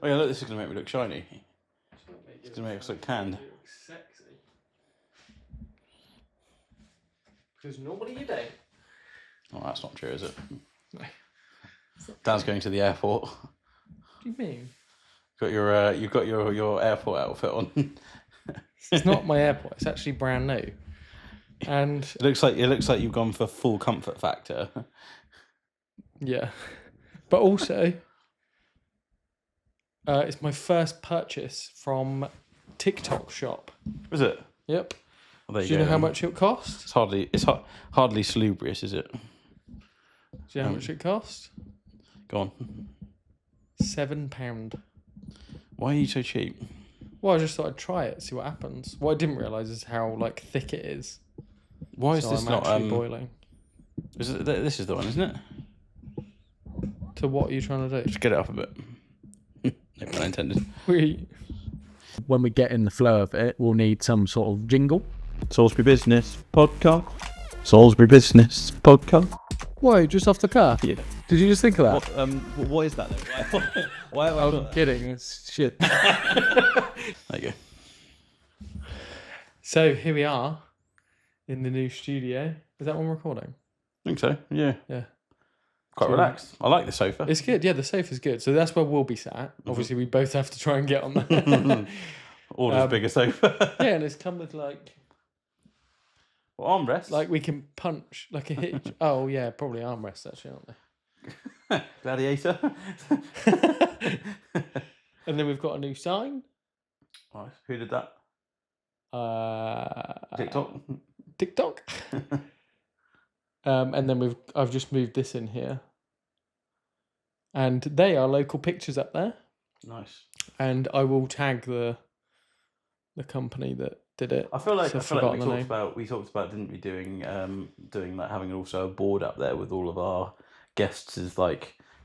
Oh yeah, look, this is going to make me look shiny. It's going to make us look tanned. Sexy. Because nobody you do. Oh, that's not true, is it? No. Dan's going to the airport. What do you mean? You've got your airport outfit on. It's not my airport. It's actually brand new. And it looks like you've gone for full comfort factor. Yeah, but also, it's my first purchase from TikTok shop. Is it? Yep. Well, there Do you know how much it cost? It's hardly salubrious, is it? Do you know how much it cost? Go on. £7. Why are you so cheap? Well, I just thought I'd try it, see what happens. What I didn't realise is how thick it is. Why is this I'm not actually boiling? This is the one, isn't it? To what are you trying to do? Just get it up a bit. No pun intended. When we get in the flow of it, we'll need some sort of jingle. Salisbury Business podcast. Salisbury Business podcast. Whoa, just off the cuff? Yeah. Did you just think of that? What is that though? Why have I I'm kidding. It's shit. There you go. So here we are in the new studio. Is that one recording? I think so. Yeah. Yeah. Quite relaxed. I like the sofa. It's good. Yeah, the sofa's good. So that's where we'll be sat. Obviously, we both have to try and get on there. Order's bigger sofa. Yeah, and it's come with armrests. we can punch like a hitch. Oh yeah, probably armrests actually, aren't they? Gladiator. And then we've got a new sign. Nice. Who did that? TikTok. TikTok. And then I've just moved this in here. And they are local pictures up there. Nice. And I will tag the company that did it. I feel like we talked name. about didn't we doing having also a board up there with all of our guests as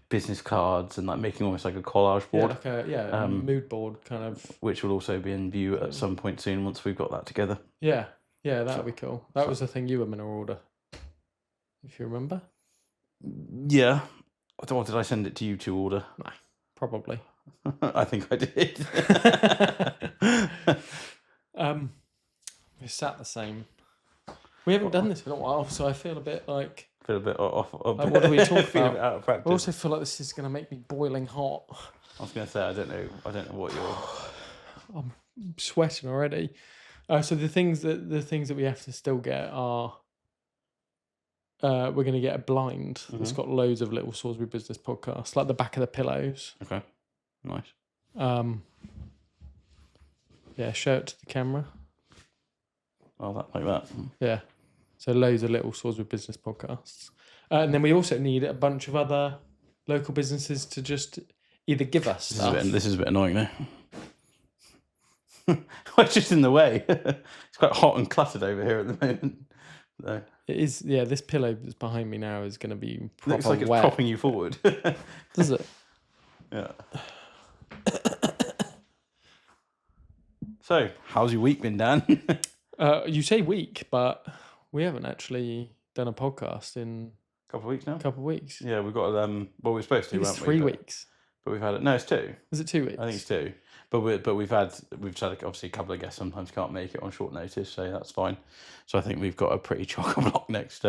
business cards and making almost like a collage board. Yeah, a mood board kind of. Which will also be in view at some point soon once we've got that together. Yeah, that'll be cool. That was the thing you were going to order, if you remember. Yeah. Or did I send it to you to order? Nah, probably. I think I did. We sat the same. We haven't done this in a while, so I feel a bit like. Feel a bit off. What do we talk Feel a about? bit out of practice. I also feel like this is going to make me boiling hot. I was going to say I don't know what you're. I'm sweating already. So the things that we have to still get are. We're going to get a blind that's got loads of little Salisbury Business podcasts, like the back of the pillows. Okay, nice. Yeah, show it to the camera. Oh, like that. Yeah. So loads of little Salisbury Business podcasts. And then we also need a bunch of other local businesses to just either give us stuff. This is a bit annoying now. It's just in the way. It's quite hot and cluttered over here at the moment. So. It is, yeah, this pillow that's behind me now is going to be proper looks like it's wet. propping you forward. Does it? Yeah. So, how's your week been, Dan? You say week, but we haven't actually done a podcast in a couple of weeks now. Yeah, we've got well, we're supposed to. It's 3 weeks. But we've had it. No, it's 2. Is it 2 weeks? I think it's 2. But we've had obviously a couple of guests sometimes can't make it on short notice, so that's fine. So I think we've got a pretty chock a block next.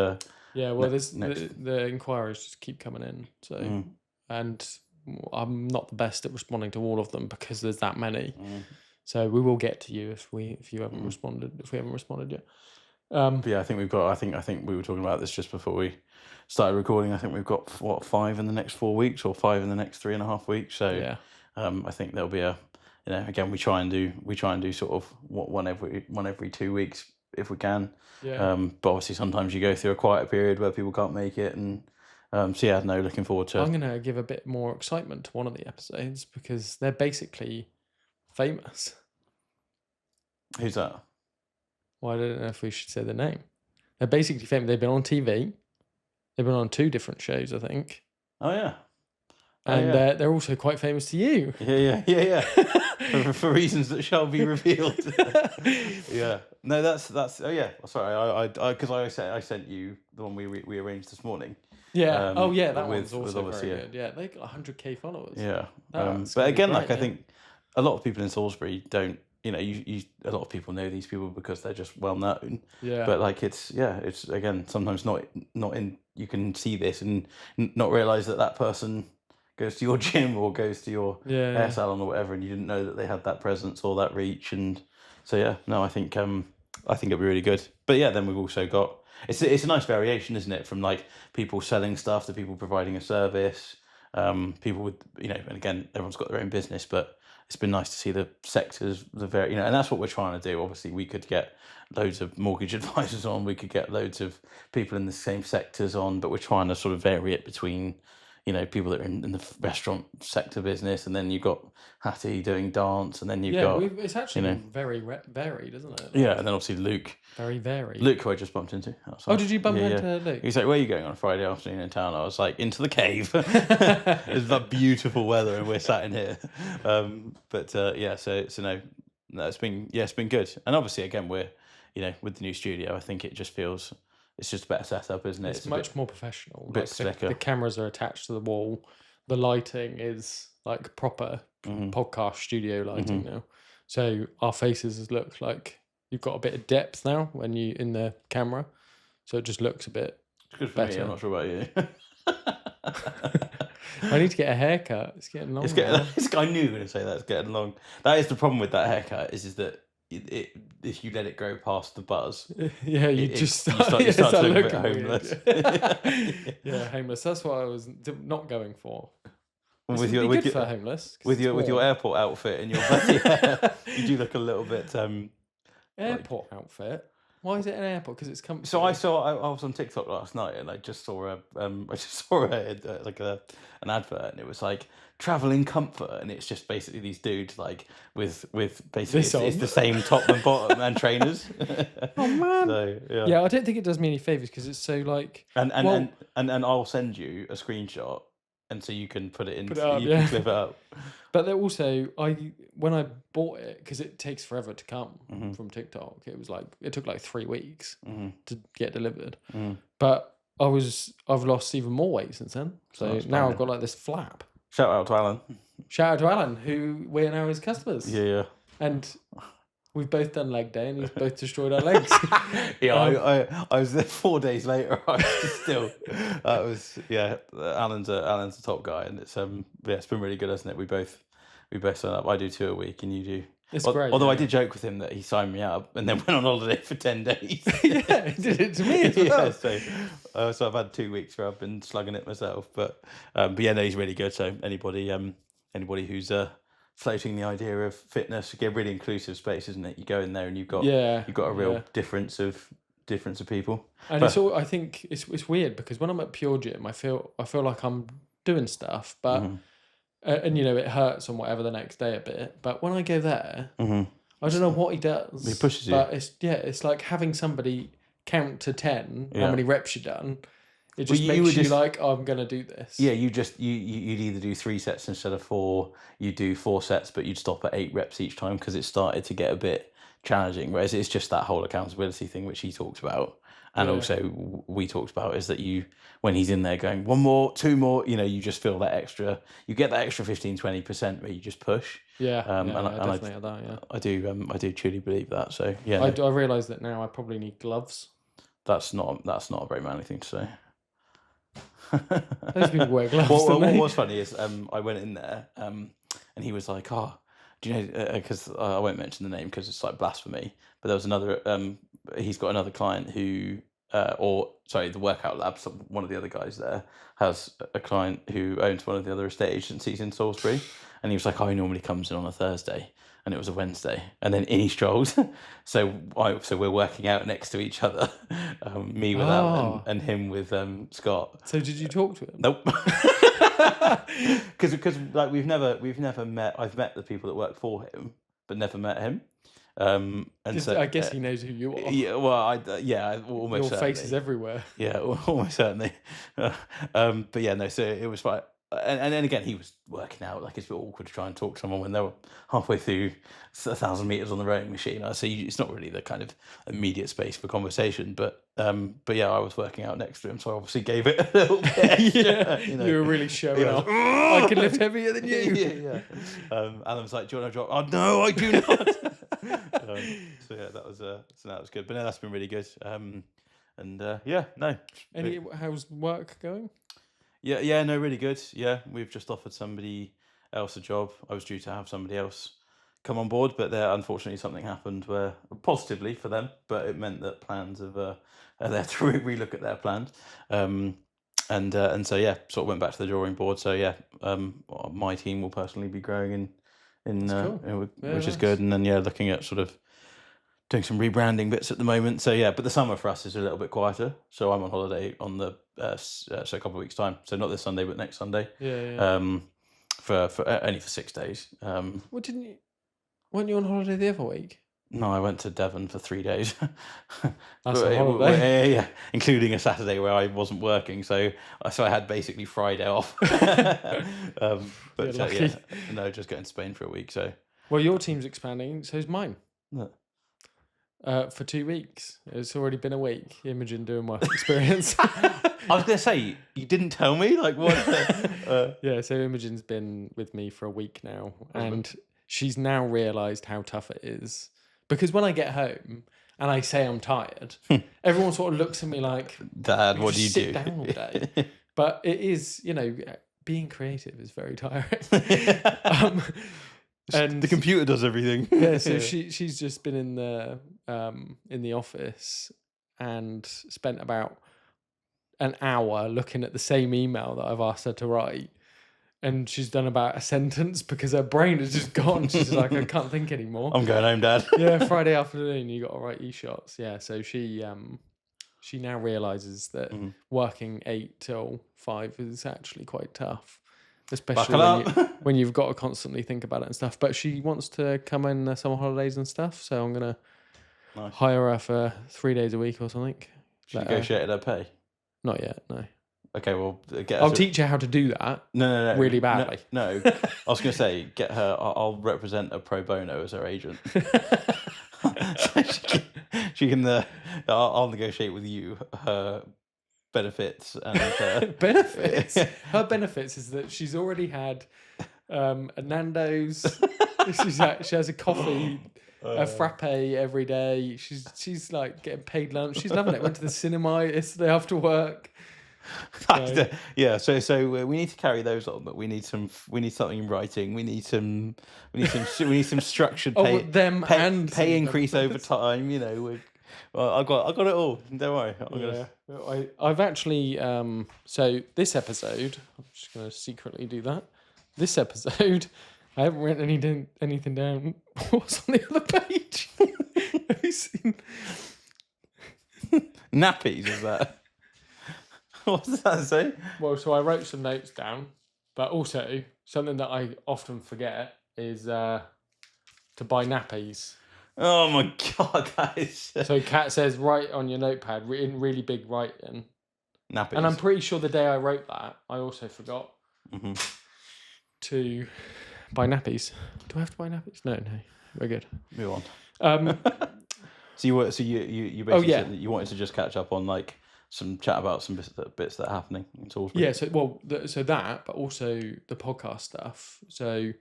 Yeah, well, the inquiries just keep coming in. So and I'm not the best at responding to all of them because there's that many. So we will get to you if you haven't responded. If we haven't responded yet. Yeah, I think we've got. I think we were talking about this just before we started recording. I think we've got 5 in the next 4 weeks or 5 in the next 3.5 weeks. So yeah. I think there'll be a. Again, we try and do sort of one every 2 weeks if we can. Yeah. But obviously sometimes you go through a quiet period where people can't make it, and looking forward to. I'm gonna give a bit more excitement to one of the episodes because they're basically famous. Who's that? Well, I don't know if we should say the name. They're basically famous. They've been on TV. They've been on 2 different shows, I think. Oh yeah. And they're also quite famous to you. Yeah. for reasons that shall be revealed. Yeah. No, that's. Oh yeah. Sorry, I because I sent you the one we arranged this morning. Yeah. Oh yeah, that with one's also obviously very good. Yeah, they got 100k followers. yeah. That's But gonna be again, great, like I yeah. think a lot of people in Salisbury don't. You a lot of people know these people because they're just well known. Yeah. But like it's again sometimes not in. You can see this and not realize that person goes to your gym or goes to your Yeah. hair salon or whatever, and you didn't know that they had that presence or that reach. And so yeah, no, I think it'll be really good. But yeah, then we've also got it's a nice variation, isn't it? From like people selling stuff to people providing a service. People with and again, everyone's got their own business, but it's been nice to see the sectors, and that's what we're trying to do. Obviously, we could get loads of mortgage advisors on, we could get loads of people in the same sectors on, but we're trying to sort of vary it between, people that are in the restaurant sector business, and then you've got Hattie doing dance, and then you've got it's actually been very varied, isn't it? yeah, and then obviously Luke, very varied. who I just bumped into outside. Oh, did you bump into Luke? He's like, "Where are you going on a Friday afternoon in town?" I was like, "Into the cave." It's that beautiful weather, and we're sat in here. So it's been good, and obviously again we're, with the new studio, I think it just feels. It's just a better setup, isn't it? It's much more professional. Bit slicker. The cameras are attached to the wall. The lighting is like proper podcast studio lighting now. So our faces look like you've got a bit of depth now when you in the camera. So it just looks a bit It's good for better. me. I'm not sure about you. I need to get a haircut. It's getting long. I knew you were going to say that. It's getting long. That is the problem with that haircut. Is that if you let it grow past the buzz, yeah, you start to look a bit homeless. Yeah, homeless. That's what I was not going for. With your homeless with your airport outfit and your bloody hair, you do look a little bit airport outfit. Why is it an airport? Because it's comfy. So I was on TikTok last night and I just saw an advert, and it was like travel in comfort, and it's just basically these dudes like with basically it's the same top and bottom and trainers. Oh man! So, yeah, I don't think it does me any favors because it's so like and I'll send you a screenshot, and so you can put it in. Can clip it up. But then also, when I bought it, because it takes forever to come from TikTok, it took like 3 weeks to get delivered. But I've lost even more weight since then. So now I've got like this flap. Shout out to Alan. Shout out to Alan, who we're now his customers. Yeah. And we've both done leg day, and he's both destroyed our legs. I was there 4 days later. I was still. That was Alan's a top guy, and it's it's been really good, hasn't it? We both sign up. I do 2 a week, and you do. It's great. Although I did joke with him that he signed me up and then went on holiday for 10 days. Yeah, he did it to me as well. So I've had 2 weeks where I've been slugging it myself. But yeah, no, he's really good. So anybody who's floating the idea of fitness, again, really inclusive space, isn't it? You go in there and you've got a real difference of people. And I think it's weird because when I'm at Pure Gym, I feel like I'm doing stuff, but and it hurts on whatever the next day a bit. But when I go there, I don't know what he does. He pushes you. But it's like having somebody count to 10 how many reps you've done. It just makes you like, I'm going to do this. Yeah, you'd either do 3 sets instead of 4. You do 4 sets, but you'd stop at 8 reps each time because it started to get a bit challenging. Whereas it's just that whole accountability thing, which he talks about. And also we talked about is that when he's in there going 1 more, 2 more, you just feel that extra, you get that extra 15-20% where you just push. Yeah, I definitely have that, yeah. I do truly believe that. So yeah. I realise that now I probably need gloves. That's not a very manly thing to say. Those people wear gloves. What's funny is I went in there and he was like, "Oh, do you know?" Because I won't mention the name because it's like blasphemy. But there was another. He's got another client who, the Workout Lab. One of the other guys there has a client who owns one of the other estate agencies in Salisbury, and he was like, "Oh, he normally comes in on a Thursday." And it was a Wednesday, and then in he strolls. So we're working out next to each other, me with Alan and him with Scott. So did you talk to him? Nope. Because like we've never met. I've met the people that work for him, but never met him. I guess he knows who you are. Yeah, well, almost. Your certainly. face is everywhere. Yeah, almost certainly. But yeah, no. So it was like and then again, he was working out. Like, it's a bit awkward to try and talk to someone when they were halfway through 1,000 meters on the rowing machine. So it's not really the kind of immediate space for conversation. But yeah, I was working out next to him, so I obviously gave it a little bit. Yeah, you know. you were really showing Yeah, I off. was I can lift heavier than you. yeah. Alan's like, "Do you want to drop?" Oh no, I do not. So yeah, that was good. But no, that's been really good. Yeah, no. How's work going? Yeah, no, really good. Yeah, we've just offered somebody else a job. I was due to have somebody else come on board, but there unfortunately something happened where, positively for them, but it meant that plans have they have to relook at their plans. And so yeah, sort of went back to the drawing board. So yeah, my team will personally be growing Cool. which is good. And then yeah, looking at sort of doing some rebranding bits at the moment. So yeah, but the summer for us is a little bit quieter. So I'm on holiday on the so a couple of weeks time. So not this Sunday, but next Sunday. Yeah. For only for 6 days. Weren't you on holiday the other week? No, I went to Devon for 3 days. That's a holiday. Yeah, including a Saturday where I wasn't working. So I had basically Friday off. But lucky. yeah, no, just going to Spain for a week. So Well, your team's expanding, so's mine. no. For 2 weeks. It's already been a week. Imogen doing work experience. I was going to say, you didn't tell me, like what? Yeah, so Imogen's been with me for a week now, and she's now realised how tough it is. Because when I get home and I say I'm tired, everyone sort of looks at me like, Dad, what do you sit do? down all day. But it is, being creative is very tiring. And the computer does everything. Yeah, so she's just been in the office and spent about an hour looking at the same email that I've asked her to write, and she's done about a sentence because her brain has just gone. She's like, I can't think anymore. I'm going home, Dad. Yeah, Friday afternoon you got to write e-shots. Yeah, so she now realizes that working 8 till 5 is actually quite tough. Especially when you've got to constantly think about it and stuff. But she wants to come in the summer holidays and stuff, so I'm going to hire her for 3 days a week or something. She negotiated her pay? Not yet, no. Okay, well, I'll teach her how to do that. No. Really badly. No. I was going to say, get her, I'll represent her pro bono as her agent. So she can I'll negotiate with you her benefits and benefits. Her benefits is that she's already had a Nando's. She has a coffee, a frappe every day. She's like getting paid lunch. She's loving it. Went to the cinema yesterday after work. Yeah, so we need to carry those on, but we need something in writing. We need some structured pay increase over time. I got it all. Don't worry. I've actually so this episode, I'm just going to secretly do that. This episode, I haven't written anything down. What's on the other page? Have you seen nappies? Is that? What does that say? Well, so I wrote some notes down, but also something that I often forget is to buy nappies. Oh my God, that is... So Kat says, write on your notepad in really big writing. Nappies. And I'm pretty sure the day I wrote that, I also forgot to buy nappies. Do I have to buy nappies? No, we're good. Move on. So you basically said that you wanted to just catch up on like some chat about some bits that are happening in Salisbury. Yeah, so that, but also the podcast stuff. So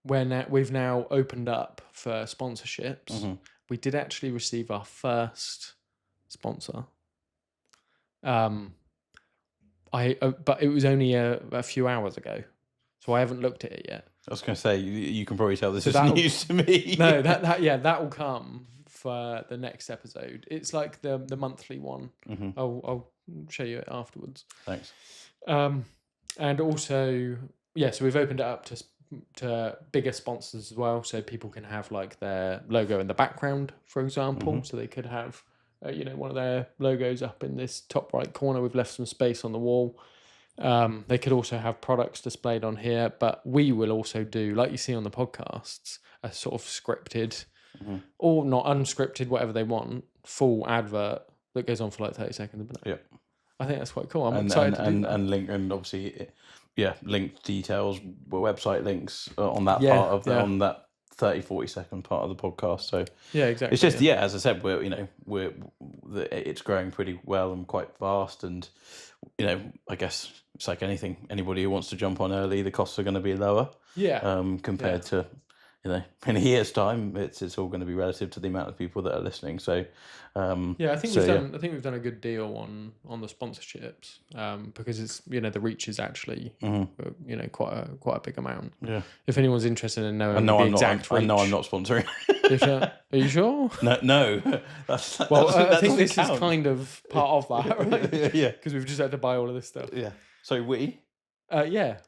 when we've now opened up for sponsorships, we did actually receive our first sponsor. But it was only a few hours ago, so I haven't looked at it yet. I was going to say you can probably tell this is news to me. No, that will come for the next episode. It's like the monthly one. I'll show you it afterwards. Thanks. And also, so we've opened it up to bigger sponsors as well, so people can have like their logo in the background, for example. So they could have one of their logos up in this top right corner. We've left some space on the wall. They could also have products displayed on here, but we will also do, like you see on the podcasts, a sort of scripted or not unscripted, whatever they want, full advert that goes on for like 30 seconds a minute. Yeah. I think that's quite cool. I'm excited to do that. And link, and obviously link details, website links on that Yeah, part of yeah. on that 30-40 second part of the podcast. So Yeah, exactly. it's just as I said, it's growing pretty well and quite fast, and I guess it's like anything. Anybody who wants to jump on early, the costs are going to be lower. Yeah. Compared to in a year's time, it's all going to be relative to the amount of people that are listening. So I think we've done a good deal on the sponsorships, because it's the reach is actually quite a big amount. Yeah. If anyone's interested in knowing No, the I'm exact not. reach, No, I'm not sponsoring. Are you sure? No. Well, I that think this doesn't is count. kind of part of that, right? Yeah. Because we've just had to buy all of this stuff. Yeah. So we.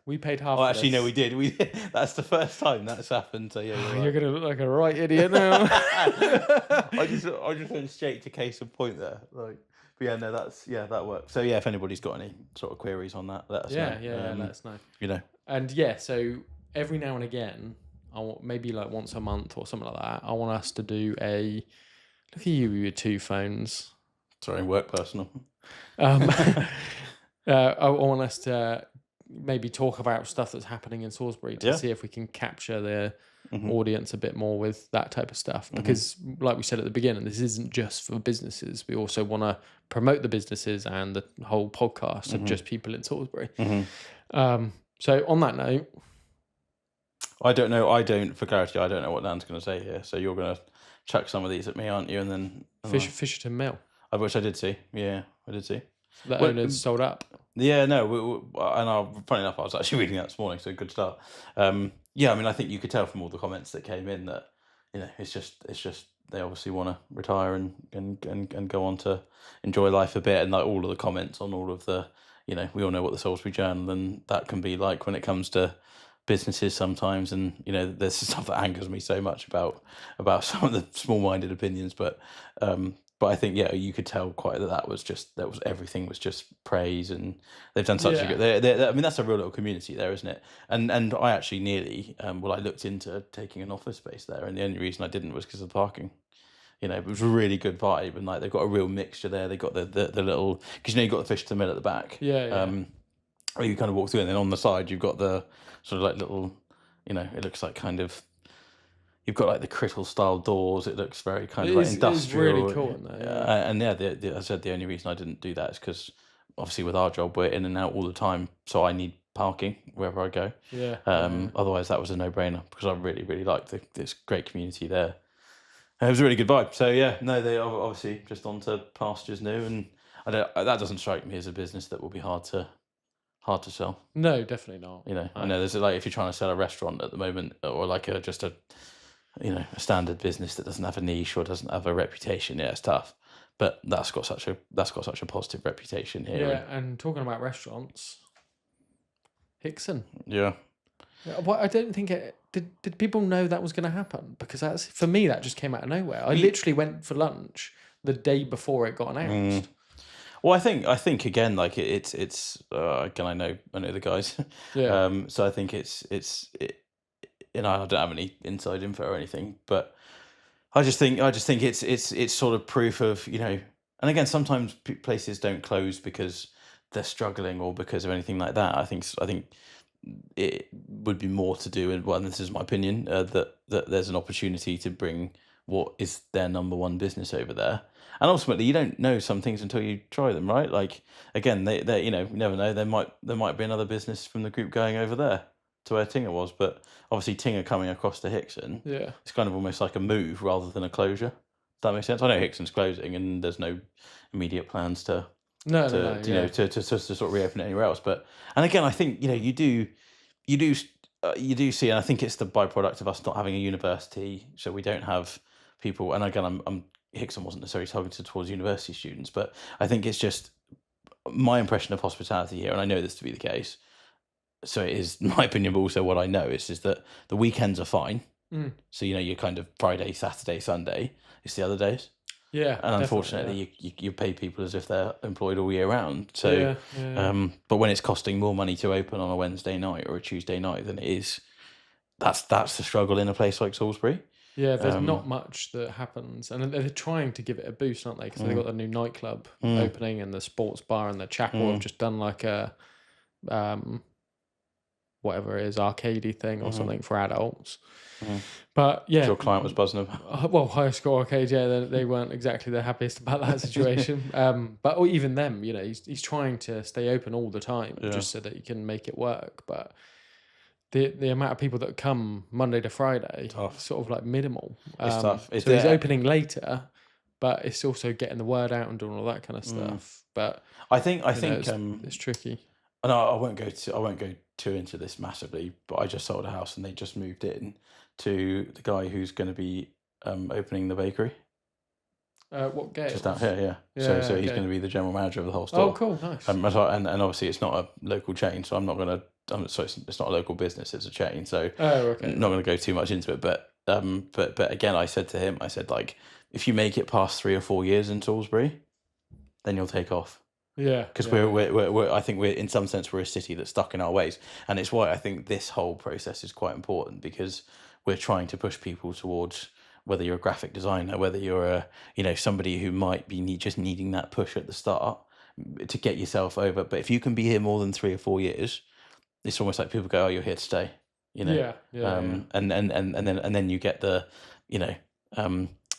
We paid half. Oh, for actually, this. no, we did. That's the first time that's happened. So yeah, You're gonna look like a right idiot now. I just went straight to case in point there. But yeah, no, that works. So yeah, if anybody's got any sort of queries on that, let us know. Yeah, let us know. And so every now and again, maybe like once a month or something like that, I want us to do a look at you with your two phones. Sorry, work personal. I want us to maybe talk about stuff that's happening in Salisbury to see if we can capture the audience a bit more with that type of stuff. Because like we said at the beginning, this isn't just for businesses. We also want to promote the businesses and the whole podcast of just people in Salisbury. So on that note, I don't know. For clarity, I don't know what Dan's going to say here. So you're going to chuck some of these at me, aren't you? And then Fisherton Mill. Which I did see. Yeah, I did see. The owners sold up. Yeah, no, funny enough, I was actually reading that this morning, so good start. I mean, I think you could tell from all the comments that came in that it's just they obviously want to retire and go on to enjoy life a bit, and like all of the comments on all of the we all know what the Salisbury Journal and that can be like when it comes to businesses sometimes, and there's stuff that angers me so much about some of the small-minded opinions, but I think you could tell quite that was everything was just praise, and they've done such a good. I mean, that's a real little community there, isn't it? And I actually nearly I looked into taking an office space there, and the only reason I didn't was because of the parking. It was a really good vibe, and like they've got a real mixture there. They got the little because you've got the fish to the mill at the back. Where you kind of walk through, and then on the side you've got the sort of like little, it looks like kind of. You've got like the Crittall style doors. It looks very kind of like industrial. It's really cool in there. And I said the only reason I didn't do that is because obviously with our job we're in and out all the time, so I need parking wherever I go. Otherwise that was a no-brainer because I really really liked this great community there. It was a really good vibe. So they are obviously just onto pastures new, and that doesn't strike me as a business that will be hard to sell. No, definitely not. I know there's like if you're trying to sell a restaurant at the moment, or like a standard business that doesn't have a niche or doesn't have a reputation, it's tough. But that's got such a positive reputation here. Yeah, and talking about restaurants, Hickson. Yeah. Well, I don't think did people know that was going to happen? Because for me that just came out of nowhere. I literally went for lunch the day before it got announced. Well, I think again, like it's again, I know the guys. So I think it's I don't have any inside info or anything, but I just think it's sort of proof of and again, sometimes places don't close because they're struggling or because of anything like that. I think it would be more to do, and this is my opinion, that there's an opportunity to bring what is their number one business over there. And ultimately, you don't know some things until you try them, right? Like again, they you never know. There might be another business from the group going over there to where Tinger was, but obviously Tinger coming across to Hickson, it's kind of almost like a move rather than a closure. Does that make sense? I know Hickson's closing, and there's no immediate plans to sort of reopen it anywhere else. But and again, I think you do see, and I think it's the byproduct of us not having a university, so we don't have people. And again, Hickson wasn't necessarily targeted towards university students, but I think it's just my impression of hospitality here, and I know this to be the case. So it is my opinion, but also what I know is that the weekends are fine. So you're kind of Friday, Saturday, Sunday. It's the other days. Yeah, and unfortunately, you pay people as if they're employed all year round. So, but when it's costing more money to open on a Wednesday night or a Tuesday night than it is, that's the struggle in a place like Salisbury. Yeah, there's not much that happens, and they're trying to give it a boost, aren't they? Because they've got the new nightclub opening, and the sports bar and the chapel have just done like a whatever it is, arcadey thing or Mhm. something for adults. Mhm. But yeah, Your client was buzzing about. well, high score arcade, yeah, they weren't exactly the happiest about that situation. But even them, you know, he's trying to stay open all the time Yeah. just so that he can make it work. But the amount of people that come Monday to Friday Tough. is sort of like minimal. It's tough. It's So he's there. opening later, but it's also getting the word out and doing all that kind of stuff. But I think you know, it's tricky. and I won't go too into this massively, but I just sold a house and they just moved in to the guy who's going to be opening the bakery What game? just out here. Yeah. So he's going to be the general manager of the whole store. Oh, cool, nice. And obviously it's not a local chain, so I'm not going to. So it's not a local business; it's a chain. So okay. not going to go too much into it. But again, I said to him, I said like, if you make it past 3 or 4 years in Salisbury, then you'll take off. Yeah, Because we're I think we're in some sense we're a city that's stuck in our ways, and it's why I think this whole process is quite important, because we're trying to push people towards, whether you're a graphic designer, whether you're somebody who might be just needing that push at the start to get yourself over. But if you can be here more than 3 or 4 years, it's almost like people go, oh, you're here to stay, Yeah. and then you get the,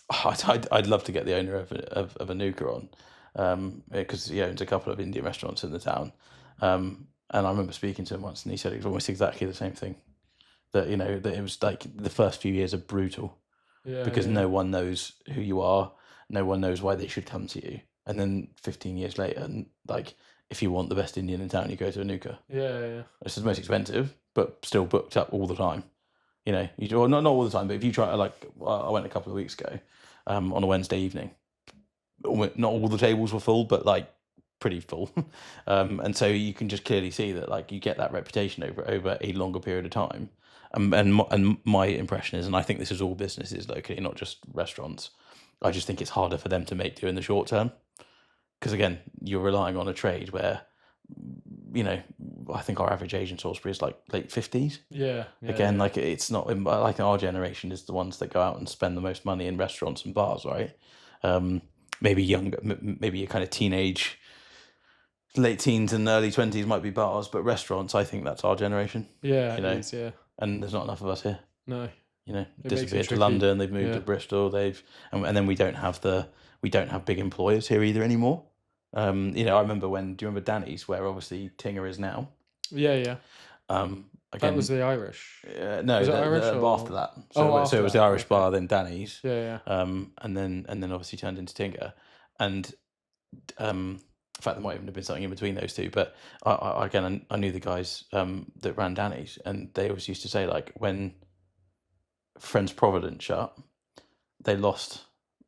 I'd love to get the owner of Anuka on, because he owns a couple of Indian restaurants in the town, and I remember speaking to him once, and he said it was almost exactly the same thing, that that it was like the first few years are brutal, because no one knows who you are, no one knows why they should come to you, and then 15 years later, and like, if you want the best Indian in town, you go to Anuka. Yeah. This is the most expensive, but still booked up all the time. You do, well, not all the time, but if you try, like, I went a couple of weeks ago, on a Wednesday evening. Not all the tables were full, but like pretty full, and so you can just clearly see that like you get that reputation over a longer period of time. And my impression is, and I think this is all businesses locally, not just restaurants. I just think it's harder for them to make do in the short term, because again, you're relying on a trade where, I think our average age in Salisbury is like late 50s. Yeah. Again, like it's not like our generation is the ones that go out and spend the most money in restaurants and bars, right? Maybe younger, maybe your kind of teenage, late teens and early 20s might be bars, but restaurants, I think that's our generation. Yeah, it is, yeah. And there's not enough of us here. No. Disappeared to London, they've moved to Bristol, and then we don't have big employers here either anymore. I remember do you remember Danny's, where obviously Tinger is now? Yeah. Again, that was the Irish. No, was it Irish after that. So it was the Irish bar, then Danny's. Yeah. And then obviously turned into Tinger, and in fact there might even have been something in between those two. But I knew the guys that ran Danny's, and they always used to say, like, when Friends Providence shut, they lost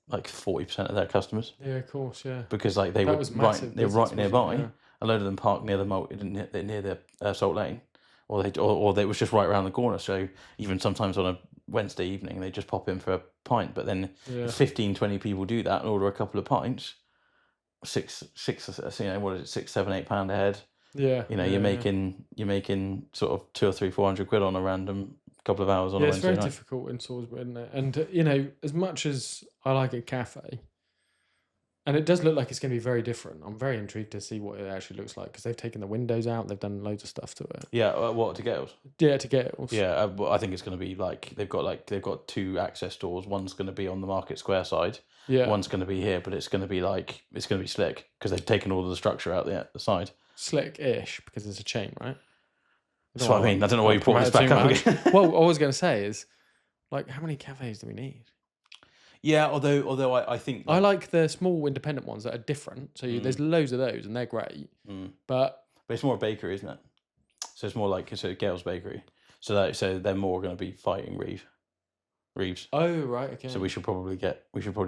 like 40% of their customers. Yeah, of course, yeah. Because like they were right nearby. Yeah. A load of them parked near the Salt Lane, or they was just right around the corner. So even sometimes on a Wednesday evening, they just pop in for a pint. But then if 15, 20 people do that and order a couple of pints, six, what is it, £6, £7, £8 a head. Yeah. You're making sort of 200 or 300, 400 quid on a random couple of hours on a Wednesday night. It's very difficult in Salisbury, isn't it? And as much as I like a cafe, and it does look like it's going to be very different, I'm very intrigued to see what it actually looks like, because they've taken the windows out, they've done loads of stuff to it. Yeah, what, to Gales? Yeah, to Gales. Yeah, I think it's going to be like they've got 2 access doors. One's going to be on the Market Square side. Yeah. One's going to be here, but it's going to be slick, because they've taken all of the structure out the side. Slick-ish, because it's a chain, right? That's what I mean. I don't know why you brought this back up again. Well, what I was going to say is, like, how many cafes do we need? Yeah, although I think I like the small independent ones that are different. So there's loads of those, and they're great. But it's more a bakery, isn't it? So it's more like Gale's Bakery. So they're more going to be fighting Reeves. Oh, right, okay. So we should probably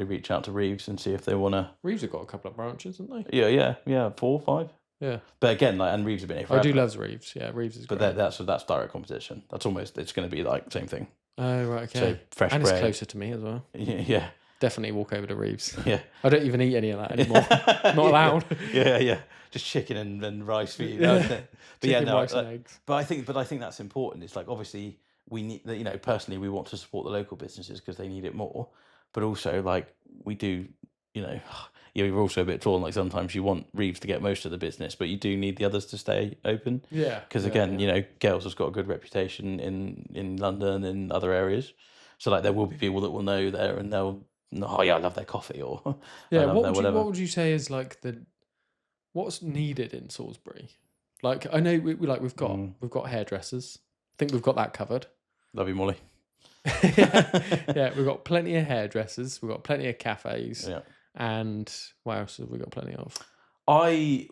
reach out to Reeves and see if they want to. Reeves have got a couple of branches, haven't they? Yeah, 4 or 5. Yeah. But again, like, and Reeves have been here forever. I do love Reeves. Yeah, Reeves is great. But that's direct competition. It's going to be like the same thing. Oh, right, okay. So fresh and bread. It's closer to me as well. Yeah. Definitely walk over to Reeves. Yeah. I don't even eat any of that anymore. Not allowed. Yeah. Just chicken and rice for you. Yeah. But chicken, rice and eggs. But I think that's important. It's like, obviously we need, personally we want to support the local businesses because they need it more. But also, like, we do, you're also a bit torn. Like sometimes you want Reeves to get most of the business, but you do need the others to stay open. Yeah. Because again, Gales has got a good reputation in London and other areas. So like there will be people that will know there and they'll, oh yeah, I love their coffee, or I Yeah. love their whatever. What would you say is like what's needed in Salisbury? Like I know we've got hairdressers. I think we've got that covered. Love you, Molly. Yeah, we've got plenty of hairdressers. We've got plenty of cafes. Yeah. And what else have we got plenty of? We've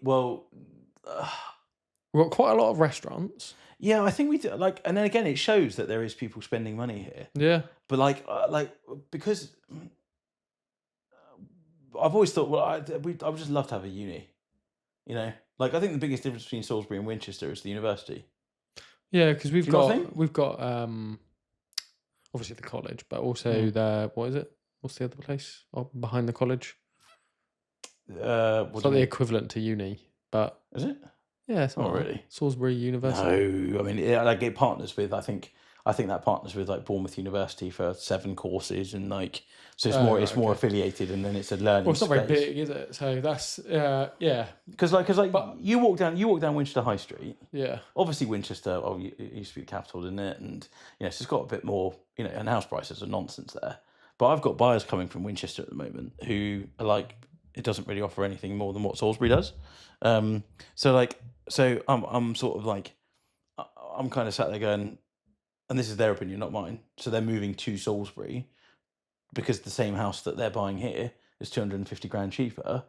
got quite a lot of restaurants. Yeah, I think we do. Like, and then again, it shows that there is people spending money here. Yeah. But because I've always thought, well, I would just love to have a uni. Like I think the biggest difference between Salisbury and Winchester is the university. Yeah, because we've got obviously the college, but also what is it? What's the other place behind the college? It's not the equivalent to uni, but is it? Yeah, it's not really. Salisbury University. No, I mean, it partners with. I think that partners with like Bournemouth University for 7 courses, and like so it's more affiliated, and then it's a learning. Well, it's not space. very big, is it? So that's yeah. Because you walk down Winchester High Street. Yeah. Obviously, Winchester. It used to be the capital, didn't it? And it's just got a bit more. And house prices are nonsense there. But I've got buyers coming from Winchester at the moment who are like, it doesn't really offer anything more than what Salisbury does. So I'm sort of like, I'm kind of sat there going, and this is their opinion, not mine. So they're moving to Salisbury because the same house that they're buying here is 250 grand cheaper.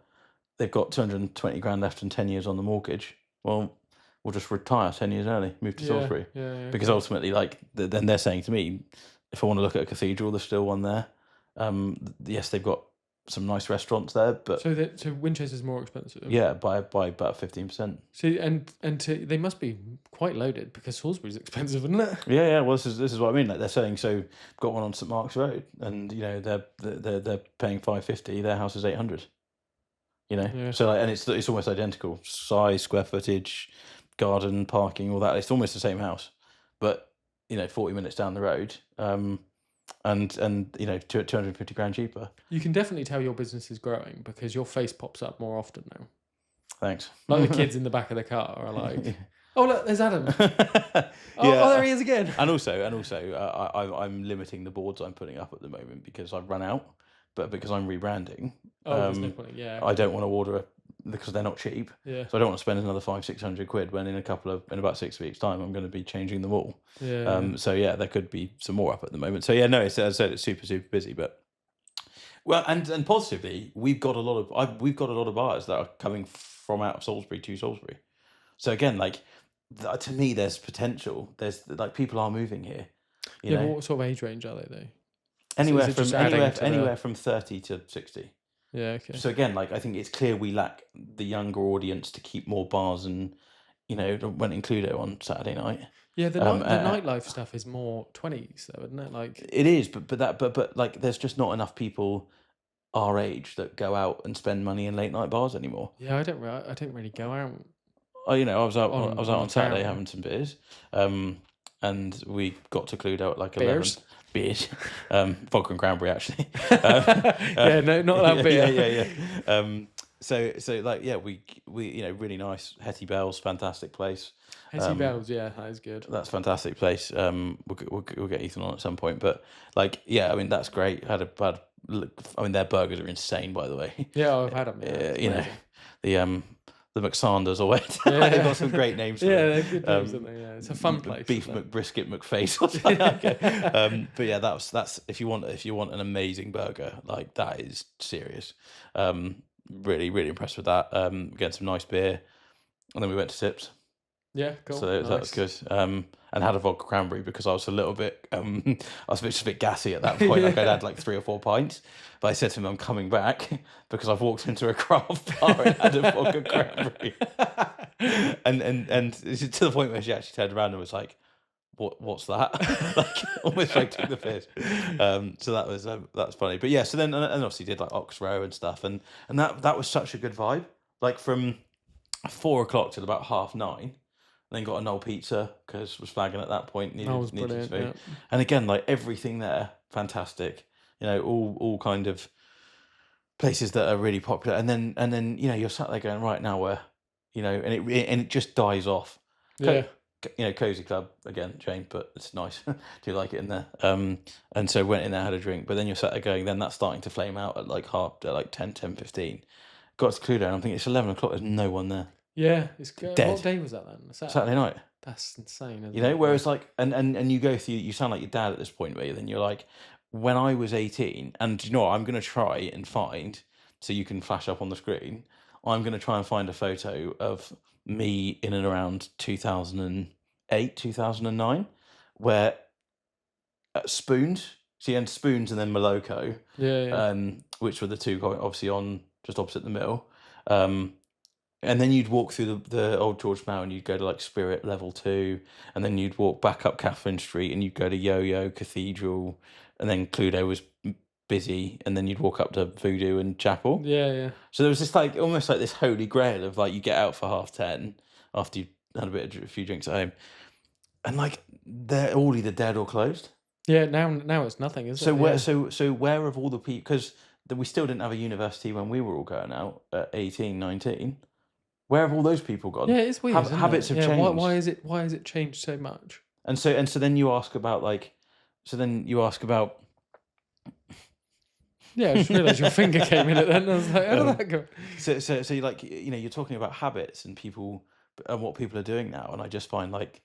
They've got 220 grand left and 10 years on the mortgage. Well, we'll just retire 10 years early, move to Salisbury. Yeah, because ultimately, like, then they're saying to me, if I want to look at a cathedral, there's still one there. Yes, they've got some nice restaurants there, but so Winchester's more expensive. Yeah, by about 15%. See, they must be quite loaded because Salisbury's expensive, isn't it? Yeah. Well, this is what I mean. Like they're saying, so got one on St Mark's Road, and they're paying 550. Their house is 800. Yeah. So and it's almost identical size, square footage, garden, parking, all that. It's almost the same house, but 40 minutes down the road. And 250 grand cheaper. You can definitely tell your business is growing because your face pops up more often now. Thanks. Like the kids in the back of the car are like, "Oh look, there's Adam." Yeah. Oh, there he is again. And also, I'm limiting the boards I'm putting up at the moment because I've run out. But because I'm rebranding, there's no point. Yeah. I don't want to order because they're not cheap. Yeah. So I don't want to spend another 500-600 quid when in about 6 weeks' time I'm going to be changing them all. Yeah. So yeah, there could be some more up at the moment. So yeah, no, as I said, it's super busy, but well, and positively, we've got a lot of buyers that are coming from out of Salisbury to Salisbury. So again, like to me, there's potential. There's like people are moving here. But what sort of age range are they though? Anywhere from 30 to 60. Yeah, okay. So again, like I think it's clear we lack the younger audience to keep more bars and went in Cluedo on Saturday night. Yeah, the nightlife stuff is more 20s though, isn't it? Like it is, but like there's just not enough people our age that go out and spend money in late night bars anymore. Yeah, I don't really go out. Oh, I was out on Saturday having some beers, and we got to Cluedo at like 11. Beers, vodka and cranberry actually. Yeah, no, not that beer. Yeah. So like we really nice. Hetty Bell's fantastic place. Hetty Bell's, yeah, that is good. That's a fantastic place. We'll get Ethan on at some point, but like I mean that's great. Their burgers are insane, by the way. Yeah, I've had them. Yeah, the McSanders or whatever. They've got some great names. They're good names, aren't they? Yeah, it's a fun place. Beef McBrisket McFace or something. Okay. But yeah, that's if you want an amazing burger, like that is serious. Really, really impressed with that. Getting some nice beer, and then we went to Sips. Yeah, cool. So that was good. And had a vodka cranberry because I was a little bit, just a bit gassy at that point. Like I'd had like 3 or 4 pints, but I said to him, "I'm coming back because I've walked into a craft bar and had a vodka cranberry." and to the point where she actually turned around and was like, "What's that?" Like almost like took the piss. So that's funny. But yeah, so then and obviously did like Ox Row and stuff, and that was such a good vibe. Like from 4 o'clock till about 9:30. Then got a Knoll pizza because was flagging at that point. Needed food. Yeah. And again, like everything there, fantastic. All kind of places that are really popular, and then you're sat there going, right, now where, and it just dies off. Yeah. Cozy club again, Jane, but it's nice. Do you like it in there? And so went in there, had a drink, but then you're sat there going, then that's starting to flame out at like 10:15. Got to Cluedo, and I'm thinking it's 11 o'clock. There's no one there. Yeah, it's good. Dead. What day was that then? Saturday night. That's insane, isn't it? Whereas like, and you go through, you sound like your dad at this point, where then you're like, when I was 18, and you know what, I'm going to try and find, so you can flash up on the screen, I'm going to try and find a photo of me in and around 2008, 2009, where Spoons, and Spoons and then Moloko, Yeah. which were the two obviously on just opposite the mill. And then you'd walk through the old George Mall and you'd go to like Spirit Level 2, and then you'd walk back up Catherine Street and you'd go to Yo-Yo, Cathedral, and then Cluedo was busy, and then you'd walk up to Voodoo and Chapel. Yeah. So there was this like almost like this holy grail of like, you get out for 10:30 after you had a few drinks at home, and like they're all either dead or closed. Yeah, now it's nothing, is it? So where have all the people, because we still didn't have a university when we were all going out at 18, 19. Where have all those people gone? Yeah, it's weird. Habits have changed. Why is it changed so much? And so then you ask about Yeah, I just realised your finger came in it then. I was like, how did that go? So you like, you're talking about habits and people and what people are doing now, and I just find like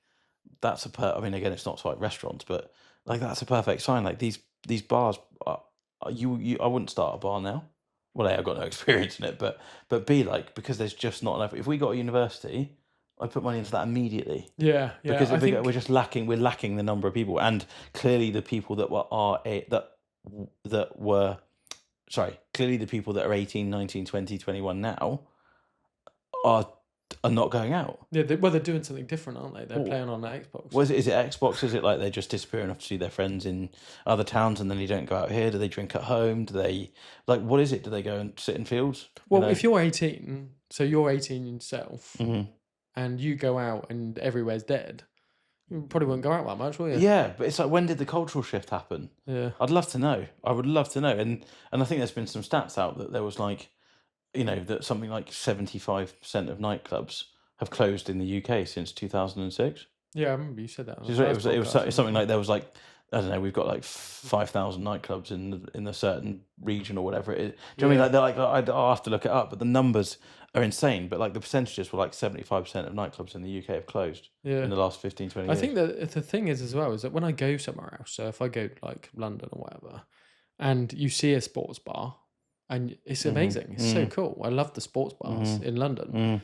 that's I mean, again, it's not like restaurants, but like that's a perfect sign. Like these bars are I wouldn't start a bar now. Well, A, I've got no experience in it, but B, like, because there's just not enough. If we got a university, I'd put money into that immediately. Yeah. Because we're just lacking. We're lacking the number of people, and clearly the people that clearly the people that are 18, 19, 20, 21 now are not going out. Yeah, they're doing something different, aren't they? They're playing on the Xbox. Is it Xbox? Is it like they're just disappearing off to see their friends in other towns, and then they don't go out here? Do they drink at home? Do they, like, what is it? Do they go and sit in fields? Well, if you're 18, so you're 18 yourself, Mhm. and you go out and everywhere's dead, you probably won't go out that much, will you? Yeah, but it's like, when did the cultural shift happen? Yeah. I'd love to know. I would love to know. And I think there's been some stats out that there was like, that something like 75% of nightclubs have closed in the UK since 2006. Yeah, I remember you said that. It was something like, there was like, I don't know, we've got like 5,000 nightclubs in a certain region or whatever it is. Do you know what I mean? Like, they're like, I'll have to look it up, but the numbers are insane. But like the percentages were like 75% of nightclubs in the UK have closed in the last 15, 20 years. I think that the thing is as well is that when I go somewhere else, so if I go like London or whatever, and you see a sports bar, and it's amazing, it's so cool. I love the sports bars in London.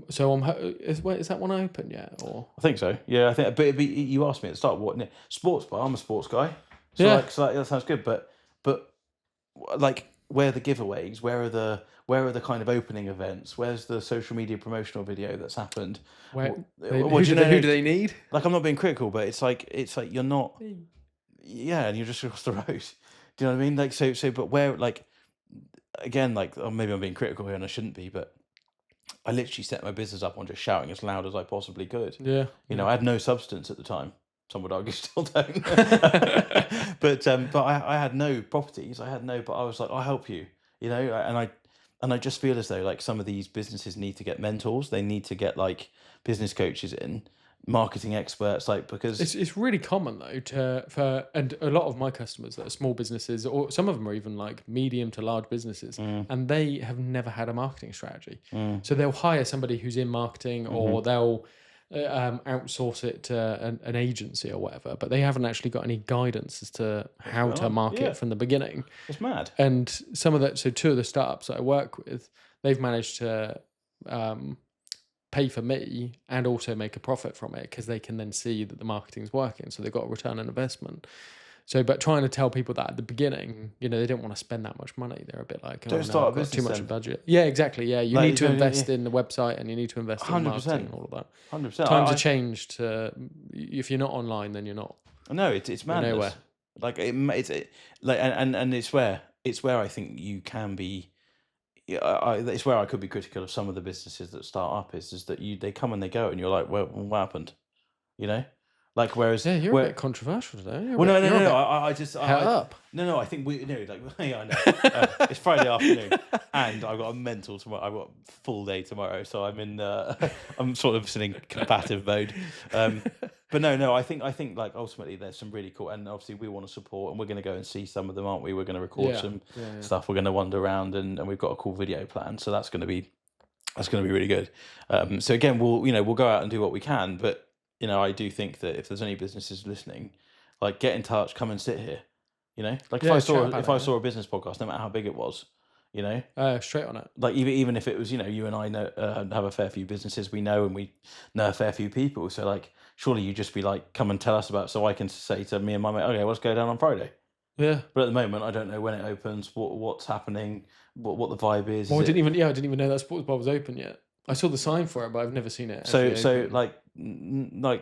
So is that one open yet, or? I think so. Yeah, I think. But you asked me at the start, what sports bar? I'm a sports guy. So Yeah. like that sounds good. But like, where are the giveaways? Where are the kind of opening events? Where's the social media promotional video that's happened? Who do do they need? Like, I'm not being critical, but it's like you're not. Yeah, and you're just across the road. Do you know what I mean? Like, so, but where, like, again, like, or maybe I'm being critical here and I shouldn't be, but I literally set my business up on just shouting as loud as I possibly could. Yeah. I had no substance at the time. Some would argue still don't. But I had no properties. But I was like, I'll help you. And I just feel as though like some of these businesses need to get mentors. They need to get like business coaches in, marketing experts, like, because It's really common though and a lot of my customers that are small businesses, or some of them are even like medium to large businesses, and they have never had a marketing strategy. So they'll hire somebody who's in marketing, or they'll outsource it to an agency or whatever, but they haven't actually got any guidance as to how to market from the beginning. It's mad. And two of the startups that I work with, they've managed to pay for me and also make a profit from it, because they can then see that the marketing's working, so they've got a return on investment. So, but trying to tell people that at the beginning, they don't want to spend that much money. They're a bit like, Don't start a business too much then. budget. Yeah, exactly. Yeah, you need to invest in the website, and you need to invest in 100%. marketing and all of that. 100%. Times have changed. If you're not online, then you're not. No, it's madness. nowhere. Like and it's where I think you can be. It's where I could be critical of some of the businesses that start up is that they come and they go, and you're like, well, what happened? Like whereas Yeah, you're a bit controversial today. no. I just up. No, I think we like yeah, I know. It's Friday afternoon, and I've got a mental tomorrow. I've got a full day tomorrow, so I'm in. I'm sort of in combative mode. But no, I think like ultimately there's some really cool, and obviously we want to support, and we're going to go and see some of them, aren't we? We're going to record some stuff. We're going to wander around, and we've got a cool video plan, so that's going to be really good. So again, we'll go out and do what we can, but I do think that if there's any businesses listening, like get in touch, come and sit here. Like if I saw a business podcast, no matter how big it was, straight on it. like even if it was you and I know have a fair few businesses we know, and we know a fair few people, so like surely you just be like, come and tell us about, so I can say to me and my mate, okay, let's go down on Friday. Yeah. But at the moment, I don't know when it opens, what's happening, what the vibe is. Well, I didn't even know that sports bar was open yet. I saw the sign for it, but I've never seen it. So like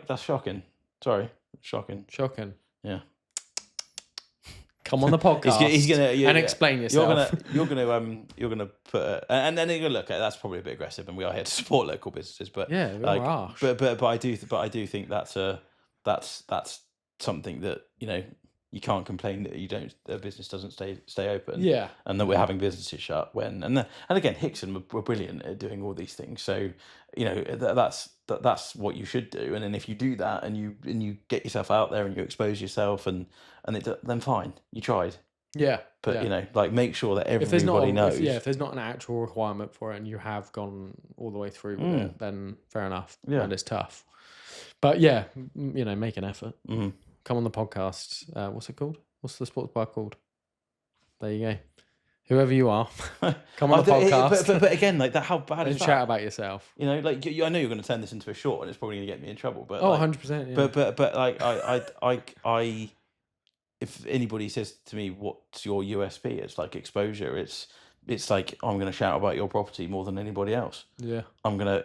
that's shocking. Sorry, shocking. Yeah. Come on the podcast. He's gonna and explain yourself. You're gonna put and then you're gonna look at that's probably a bit aggressive, and we are here to support local businesses, but yeah, like, harsh. but I do think that's something that you can't complain that the business doesn't stay open. Yeah. And that we're having businesses shut and again, Hickson were brilliant at doing all these things. So that's what you should do. And then if you do that and you get yourself out there and you expose yourself and then fine, you tried. Yeah. But like make sure that everybody knows. If there's not an actual requirement for it and you have gone all the way through with it, then fair enough. Yeah. And it's tough. But yeah, make an effort. Mm-hmm. Come on the podcast. What's it called? What's the sports bar called? There you go. Whoever you are, come on the podcast. But again, like that, how bad is that? Chat about yourself. Like I know you're going to turn this into a short, and it's probably going to get me in trouble. But 100%. Yeah. But like I, if anybody says to me, "What's your USP?" It's like exposure. It's like I'm going to shout about your property more than anybody else. Yeah. I'm gonna,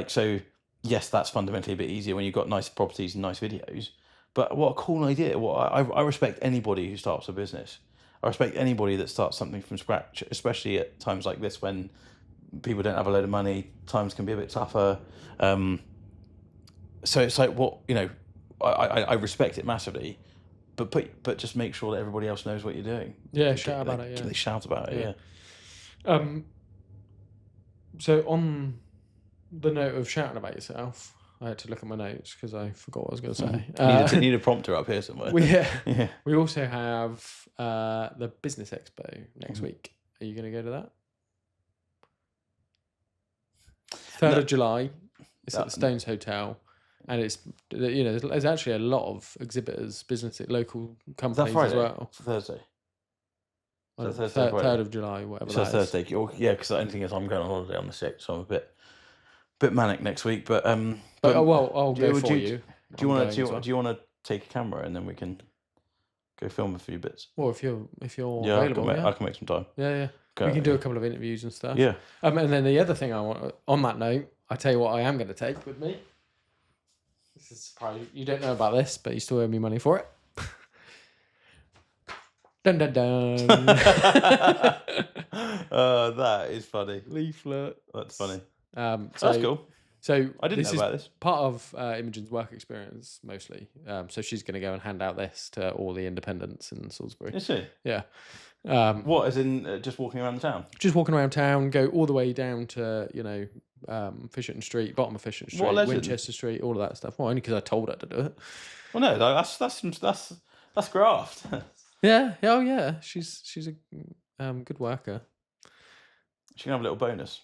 so. Yes, that's fundamentally a bit easier when you've got nice properties and nice videos. But what a cool idea! I respect anybody who starts a business. I respect anybody that starts something from scratch, especially at times like this when people don't have a load of money. Times can be a bit tougher. So it's like I respect it massively, but just make sure that everybody else knows what you're doing. Yeah, shout about it. Yeah, they shout about it. Yeah. So on the note of shouting about yourself, I had to look at my notes because I forgot what I was going to say. Need a prompter up here somewhere. We also have the Business Expo next week. Are you going to go to that? 3rd of July. It's at the Stones Hotel, and it's there's actually a lot of exhibitors, local companies as well. It's Thursday. So Thursday, 3rd of July, whatever. So Thursday. Yeah, because the only thing is I'm going on holiday on the 6th, so I'm a bit manic next week. But I'll go for you. Do you want to take a camera and then we can go film a few bits? Well, if you're available, I can make some time. Yeah. We can do a couple of interviews and stuff. Yeah. And then the other thing I want on that note, I tell you what I am going to take with me. This is a surprise. You don't know about this, but you still owe me money for it. Dun dun dun. That is funny. Leaflet. That's funny. So that's cool. So I didn't know about this. Part of Imogen's work experience, mostly. So she's going to go and hand out this to all the independents in Salisbury. Is she? Yeah. What, as in just walking around the town? Just walking around town, go all the way down to Fisherton Street, bottom of Fisherton Street, Winchester Street, all of that stuff. Well, only because I told her to do it. Well, no, that's graft. Yeah. Oh, yeah. She's a good worker. She can have a little bonus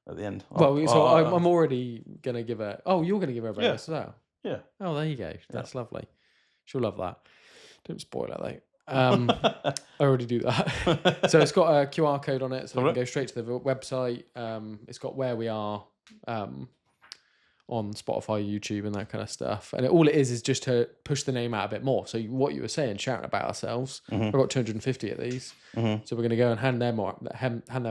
at the end. I'm already gonna give her. Oh, you're gonna give her a bonus as well. Yeah. Oh, there you go. That's lovely. She'll love that. Don't spoil it though. I already do that. So it's got a QR code on it, so we can go straight to the website. It's got where we are on Spotify, YouTube, and that kind of stuff. And all it is just to push the name out a bit more. So what you were saying, shouting about ourselves. I've got 250 of these, so we're going to go and hand them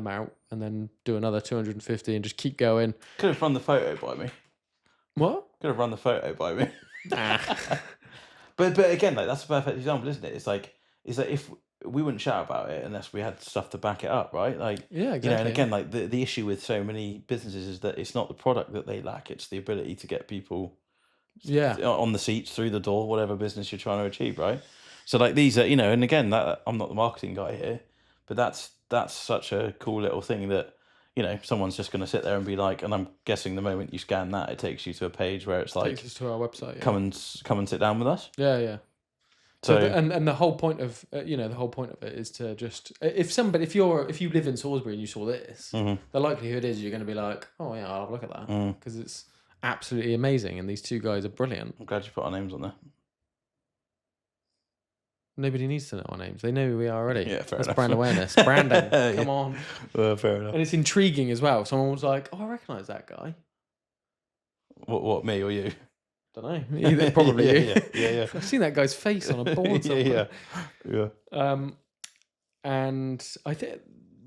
out, and then do another 250, and just keep going. Could have run the photo by me. What? Could have run the photo by me. But again, like that's a perfect example, isn't it? It's like if we wouldn't shout about it unless we had stuff to back it up, right? Like, yeah, exactly. And again, like the issue with so many businesses is that it's not the product that they lack; it's the ability to get people Yeah. on the seats through the door, whatever business you're trying to achieve, right? So like these are, and again, that I'm not the marketing guy here, but that's such a cool little thing that someone's just going to sit there and be like, and I'm guessing the moment you scan that, it takes you to a page where it's like, Takes us to our website. Yeah. come and sit down with us. Yeah. So and the whole point of the whole point of it is to just if you live in Salisbury and you saw this, the likelihood is you're going to be like, oh yeah, I'll have a look at that because it's absolutely amazing and these two guys are brilliant. I'm glad you put our names on there. Nobody needs to know our names. They know who we are already. Yeah, fair That's enough. brand awareness. Branding. Come on. Well, fair enough. And it's intriguing as well. Someone was like, "Oh, I recognise that guy." What, me or you? Don't know. Either, probably you. Yeah. I've seen that guy's face on a board somewhere. Yeah. And I think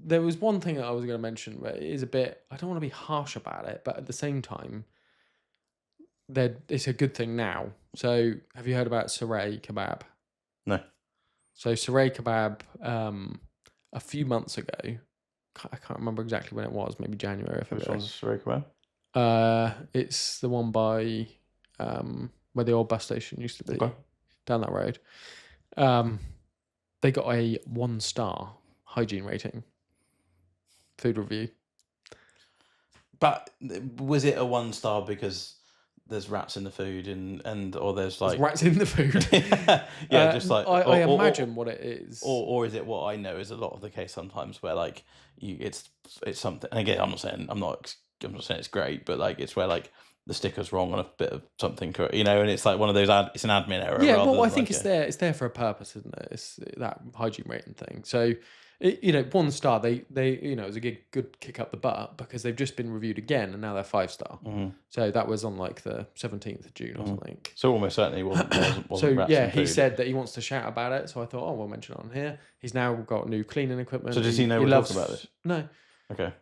there was one thing that I was going to mention where it is a bit. I don't want to be harsh about it, but at the same time, it's a good thing now. So, have you heard about Saray Kebab? No. So Saray Kebab, a few months ago, I can't remember exactly when it was. Maybe January or February. Which one's Saray Kebab? It's the one by where the old bus station used to be, down that road. They got a 1-star hygiene rating. Food review. But was it a 1-star because there's rats in the food or there's like rats in the food? Yeah, just like I imagine what it is. Or is it what I know is a lot of the case sometimes where like it's something. And again, I'm not saying it's great, but like it's where like the sticker's wrong on a bit of something, and it's like one of those it's an admin error. Yeah, well, I think it's there for a purpose, isn't it? It's that hygiene rating thing. So, 1 star, they it was a good kick up the butt because they've just been reviewed again and now they're 5-star. So that was on like the 17th of June or something. So almost certainly wasn't So rats yeah, in he food. said that he wants to shout about it. So I thought, we'll mention it on here. He's now got new cleaning equipment. So does he know we're talking about this? No. Okay.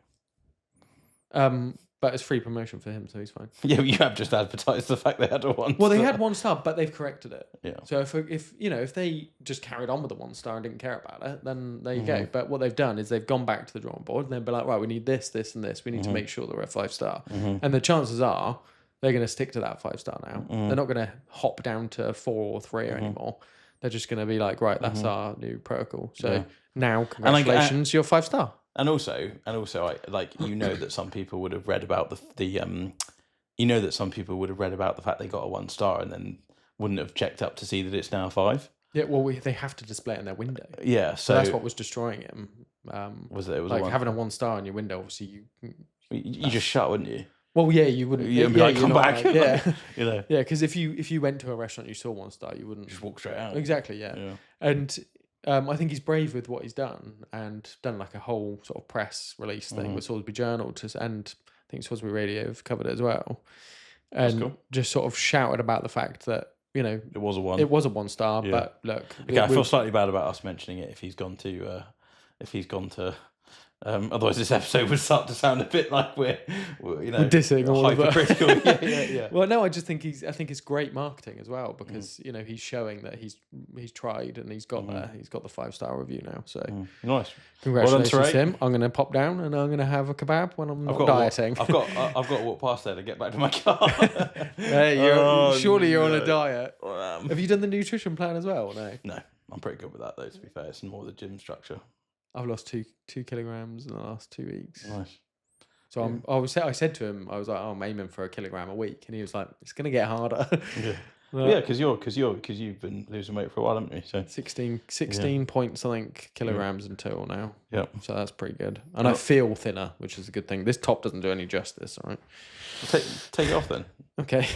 But it's free promotion for him, so he's fine. Yeah, you have just advertised the fact they had a 1 Well, they star. had 1 star, but they've corrected it. Yeah. So if they just carried on with the 1 star and didn't care about it, then there you go. But what they've done is they've gone back to the drawing board and they'll be like, right, we need this, this, and this. We need to make sure that we're a 5-star. And the chances are they're going to stick to that 5-star now. They're not going to hop down to 4 or 3 anymore. They're just going to be like, right, that's our new protocol. So now, congratulations, you're 5-star. And also, I that some people would have read about that some people would have read about the fact they got a 1 star and then wouldn't have checked up to see that it's now 5. Yeah, well, they have to display it in their window. Yeah, so that's what was destroying him. Was it was like having a 1 star in your window? Obviously, you just shut, wouldn't you? Well, yeah, you wouldn't. You'd be like, come back. Yeah, Yeah, because if you went to a restaurant, you saw 1 star, you wouldn't just walk straight out. Exactly. Yeah. And I think he's brave with what he's done and done like a whole sort of press release thing with Salisbury Journal and I think Salisbury Radio have covered it as well. And just sort of shouted about the fact that, it was a 1. It was a 1 star, but look. Okay, I feel slightly bad about us mentioning it if he's gone to otherwise this episode would start to sound a bit like we're dissing all of hypercritical. Yeah. Well, no, I think it's great marketing as well because he's showing that he's tried and he's got there. He's got the 5-star review now. So nice. Congratulations to to him. I'm going to pop down and I'm going to have a kebab when I'm not dieting. I've got to walk past there to get back to my car. Hey, surely you're on a diet. Have you done the nutrition plan as well? No, I'm pretty good with that though. To be fair, it's more the gym structure. I've lost 2 kilograms in the last 2 weeks. Nice. So I said to him, I was like, I'm aiming for 1 kilogram a week, and he was like, it's going to get harder. Yeah, because you've been losing weight for a while, haven't you? So 16 point something kilograms in total now. Yeah. So that's pretty good, and I feel thinner, which is a good thing. This top doesn't do any justice. All right. Take it off then. Okay.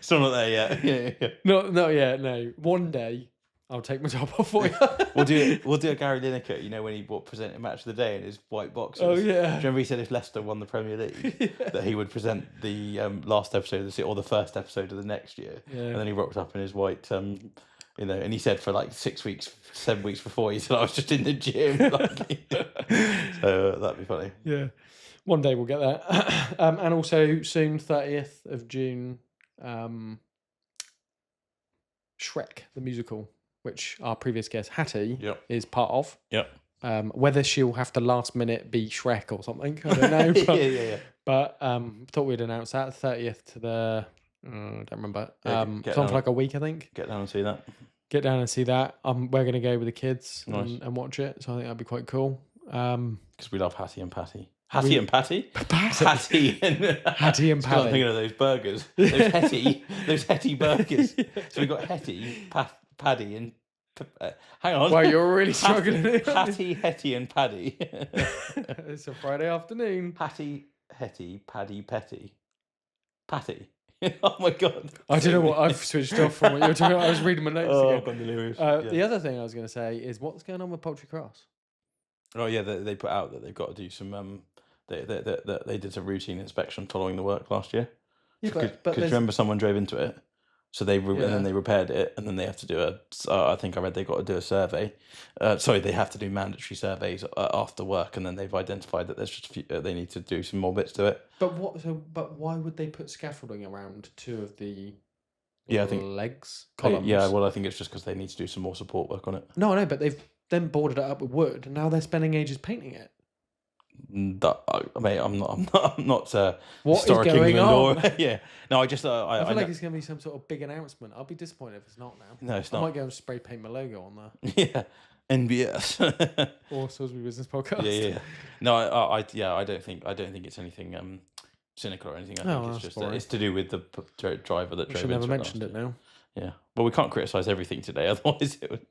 Still not there yet. Yeah. No, yeah, no. One day I'll take my top off for you. We'll do a Gary Lineker, when he presented Match of the Day in his white boxers. Oh yeah. Do you remember he said if Leicester won the Premier League that he would present the last episode of the or the first episode of the next year, and then he rocked up in his white, and he said for like 7 weeks before he said I was just in the gym, so that'd be funny. Yeah, one day we'll get there, and also soon 30th of June, Shrek the musical, which our previous guest Hattie is part of. Yep. Whether she'll have to last minute be Shrek or something, I don't know. But, yeah. But thought we'd announce that 30th to the I don't remember. Get It's on down- for like a week, I think. Get down and see that. Get down and see that. We're gonna go with the kids Nice. and watch it. So I think that'd be quite cool. Because we love Hattie and Patty. Hattie and Patty? Patty. Hattie and Hattie and It's 'cause I'm Patty. thinking of those burgers. Those Hetty burgers. So we got Hetty, Paddy, and hang on. Wow, you're really struggling. Hattie, Hetty, and Paddy. It's a Friday afternoon. Hattie, Hetty, Paddy, Petty, Patty. Oh my god! I don't know what I've switched off from what you were talking about. I was reading my notes Oh, again. gone delirious. The other thing I was going to say is what's going on with Poultry Cross? Oh yeah, they put out that they've got to do some. They did some routine inspection following the work last year. Yeah, but Because remember someone drove into it, so and Yeah. then they repaired it, and then they have to do I think I read they got to do a survey. Sorry, they have to do mandatory surveys after work, and then they've identified that there's just they need to do some more bits to it. But why would they put scaffolding around two of the Yeah, I think legs columns? Yeah, well, I think it's just because they need to do some more support work on it. No, I know, but they've then boarded it up with wood, and now they're spending ages painting it. Mate, I'm not What is historic going England or on? yeah. No, I just I feel I like know- it's going to be some sort of big announcement. I'll be disappointed if it's not now. no, it's I not. might go and spray paint my logo on there. Yeah, NBS. Or Salisbury Business Podcast. Yeah. No, I don't think it's anything cynical or anything. I Oh, think it's that's just boring. it's to do with the driver that We drove should never into it mentioned last it now. year. Yeah. Well, we can't criticise everything today, otherwise it would.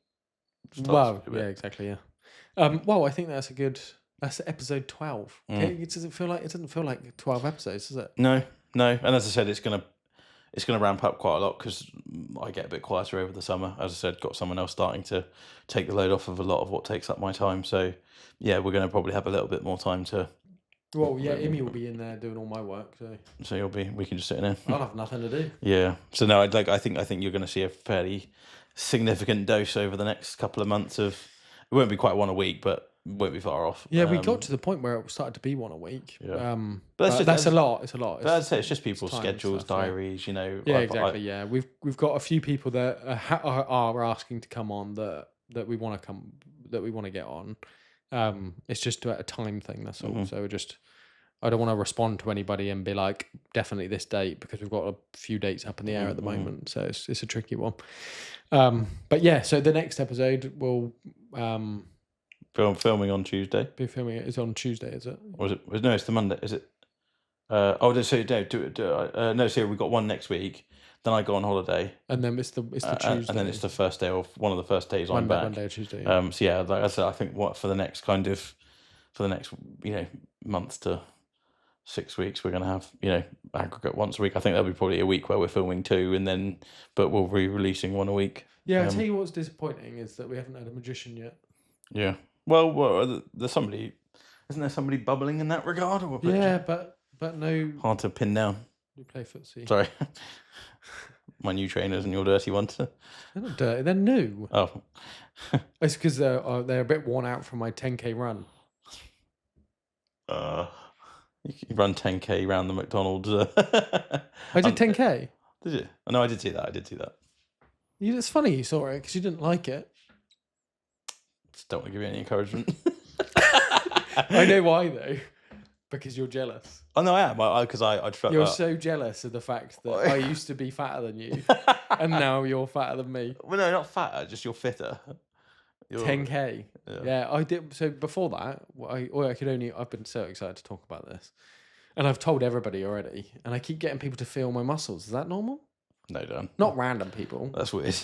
start Well, to do yeah, it. exactly, yeah. Well, I think that's that's episode 12. Okay, it doesn't feel like 12 episodes, does it? No, and as I said, it's gonna ramp up quite a lot because I get a bit quieter over the summer. As I said, got someone else starting to take the load off of a lot of what takes up my time. So yeah, we're gonna probably have a little bit more time to. Well, yeah, Imi will be in there doing all my work, so So we can just sit in there. I'll have nothing to do. Yeah. So no, I think you're going to see a fairly significant dose over the next couple of months of. It won't be quite one a week, but won't be far off. Yeah, we got to the point where it started to be one a week. Yeah. But that's a lot. It's a lot. But I'd say it's just people's time schedules, stuff, yeah. diaries. Yeah, exactly. Yeah, we've got a few people that are asking to come on that we want to get on. It's just a time thing. That's all. Mhm. So I don't want to respond to anybody and be like definitely this date because we've got a few dates up in the air at the moment. So it's a tricky one. But yeah, so the next episode will filming on Tuesday. be filming. It's on Tuesday, is it? Or is it? No, it's the Monday. Is it? No. So we've got one next week. Then I go on holiday, And then it's the Tuesday, and then it's the first day of one of the first days I'm back. Monday or Tuesday. Yeah. So yeah, like I said, I think for the next month to 6 weeks, we're going to have aggregate once a week. I think there'll be probably a week where we're filming two, and then but we'll be releasing one a week. Yeah, I'll tell you what's disappointing is that we haven't had a magician yet. Yeah. Well, there's somebody. Isn't there somebody bubbling in that regard? Or Yeah, but no. hard to pin down. You play footsie. Sorry, my new trainers and your dirty ones. They're not dirty. They're new. Oh, It's because they're a bit worn out from my 10k run. you run 10k around the McDonald's. I did 10k. Did you? Oh, no, I did see that. It's funny you saw it because you didn't like it. Just don't want to give you any encouragement. I know why though, because you're jealous. Oh no, I am. Because I try. You're so jealous of the fact that I used to be fatter than you, and now you're fatter than me. Well, no, not fatter. Just you're fitter. 10k. Yeah. Yeah, I did. So before that, I've been so excited to talk about this, and I've told everybody already, and I keep getting people to feel my muscles. Is that normal? No, Dan. Not random people. That's weird.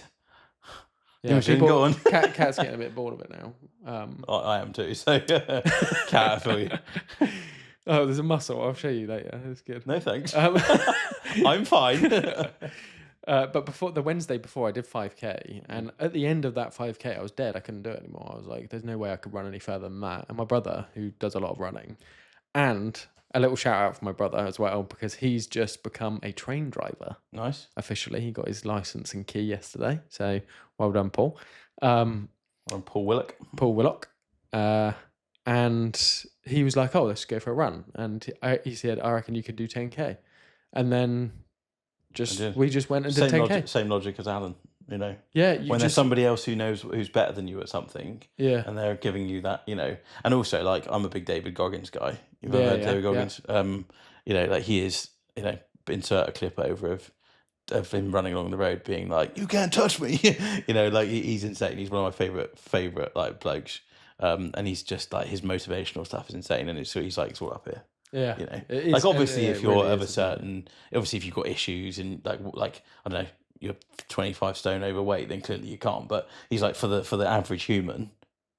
Yeah, Imogen, people. go on. Cat's getting a bit bored of it now. I am too. So, cat, I feel you. Oh, there's a muscle. I'll show you later. It's good. No thanks. I'm fine. But the Wednesday before, I did 5k, and at the end of that 5k, I was dead. I couldn't do it anymore. I was like, "There's no way I could run any further than that." And my brother, who does a lot of running, and a little shout out for my brother as well because he's just become a train driver Nice. officially. He got his license and key yesterday, so well done, Paul. I'm Paul Willock. Paul Willock. And he was like, "Oh, let's go for a run." And he said, "I reckon you could do 10k." And then we just went and did 10k. Same logic as Alan. You know, Yeah, when there's somebody else who's better than you at something, Yeah. and they're giving you that, you know. And also, like, I'm a big David Goggins guy. You've ever Yeah, heard yeah, David yeah. Goggins? You know, like, he is, you know, insert a clip over of him running along the road being like, "You can't touch me," you know, like, he's insane. He's one of my favorite like blokes, and he's just like, his motivational stuff is insane, and he's like, it's all up here. Yeah, You know, it is, like, obviously, yeah, if it you're really of a is, isn't it? certain, obviously, if you've got issues and like I don't know, you're 25 stone overweight, then clearly you can't. But he's like, for the average human,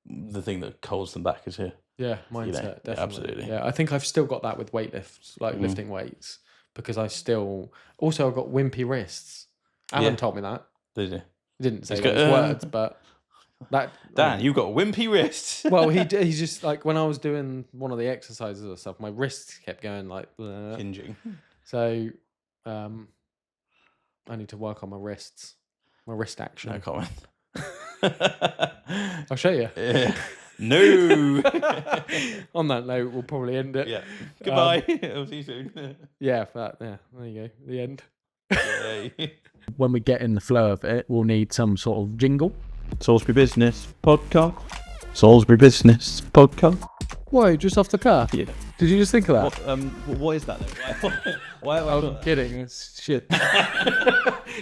the thing that holds them back is here. Yeah, mindset, You know, definitely. absolutely. Yeah, I think I've still got that with weightlifts, like lifting weights, because I've got wimpy wrists. Alan Yeah. told me that. Did you? He didn't say He's those got, words, but that. Dan, you've got wimpy wrists. Well, he's just like, when I was doing one of the exercises or stuff, my wrists kept going like, bleh. Hinging. So, I need to work on my wrists, my wrist action. No comment. I'll show you. Yeah. No. On that note, we'll probably end it. Yeah. Goodbye. I'll see you soon. Yeah, there you go. The end. Yay. When we get in the flow of it, we'll need some sort of jingle. Salisbury Business podcast. Salisbury Business podcast. Whoa, just off the cuff? Yeah. Did you just think of that? What is that though? Why I'm kidding. It's shit.